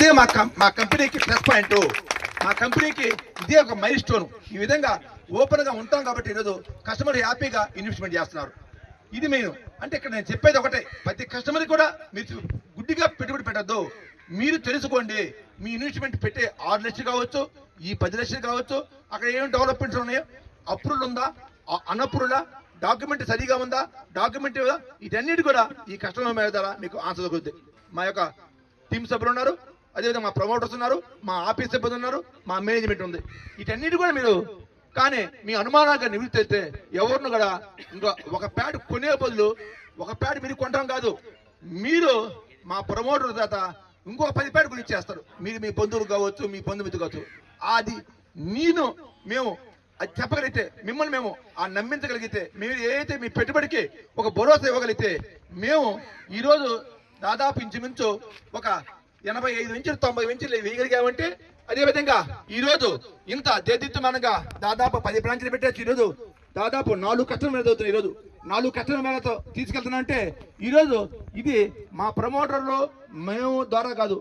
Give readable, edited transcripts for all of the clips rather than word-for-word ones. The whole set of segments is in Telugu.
ఇదే మా కంపెనీకి ప్లస్ పాయింట్, మా కంపెనీకి ఇదే ఒక మైల్ స్టోన్. ఈ విధంగా ఓపెన్ గా ఉంటాం కాబట్టి ఈరోజు కస్టమర్ హ్యాపీగా ఇన్వెస్ట్మెంట్ చేస్తున్నారు. ఇది మెయిన్. అంటే ఇక్కడ నేను చెప్పేది ఒకటే, ప్రతి కస్టమర్ కూడా మీరు గుడ్డిగా పెట్టుబడి పెట్టద్దు. మీరు తెలుసుకోండి, మీ ఇన్వెస్ట్మెంట్ పెట్టే 6 లక్షలు కావచ్చు, ఈ 10 లక్షలు కావచ్చు, అక్కడ ఏం డెవలప్మెంట్స్ ఉన్నాయో, అప్రూవల్ ఉందా, అన్అప్రూవలా, డాక్యుమెంట్ సరిగా ఉందా, డాక్యుమెంట్ వీటన్నిటి కూడా ఈ కస్టమర్ మీద ద్వారా మీకు ఆన్సర్ దొరుకుతుంది. మా యొక్క టీమ్ సభ్యులు ఉన్నారు, అదేవిధంగా మా ప్రమోటర్స్ ఉన్నారు, మా ఆఫీస్ సిబ్బంది ఉన్నారు, మా మేనేజ్మెంట్ ఉంది. వీటన్నిటి కూడా మీరు కానీ మీ అనుమానాలుగా నివృత్తి అయితే ఎవరిని కూడా ఇంకా ఒక ప్యాడ్ కొనే బదులు ఒక ప్యాడ్ మీరు కొంటాం కాదు, మీరు మా ప్రమోటర్ చేత ఇంకొక 10 ప్యాడ్ కొని ఇచ్చేస్తారు. మీరు మీ బంధువులు కావచ్చు, మీ బంధుమిత్రులు కావచ్చు. అది మేము అది చెప్పగలిగితే, మిమ్మల్ని మేము ఆ నమ్మించగలిగితే, మీరు ఏదైతే మీ పెట్టుబడికి ఒక భరోసా ఇవ్వగలిగితే, మేము ఈరోజు దాదాపు ఇంచుమించు ఒక 85 నుంచి 90 వెంచర్లు వేయగలిగామంటే, అదేవిధంగా ఈరోజు ఇంత దేదీప్యమానంగా దాదాపు 10 బ్రాంచ్లు పెట్టేసి ఈరోజు దాదాపు 4 కస్టమర్ మీద అవుతున్నాయి. ఈరోజు 4 కస్టమర్ మేళతో తీసుకెళ్తున్నా అంటే ఈరోజు ఇది మా ప్రమోటర్లు మేము ద్వారా కాదు,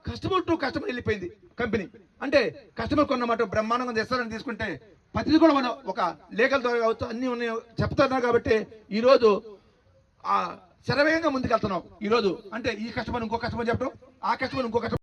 కస్టమర్ టు కస్టమర్ వెళ్ళిపోయింది కంపెనీ. అంటే కస్టమర్ కొన్నమాట బ్రహ్మాండంగా తెస్తారని తీసుకుంటే ప్రతిదీ కూడా మనం ఒక లీగల్ ద్వారా కావచ్చు, అన్ని ఉన్నాయి చెప్తున్నారు. కాబట్టి ఈరోజు శరవేగంగా ముందుకెళ్తున్నాం. ఈరోజు అంటే ఈ కస్టమర్ ఇంకో కస్టమర్ చెప్పడం, ఆ కస్టమర్ ఇంకో కస్టమర్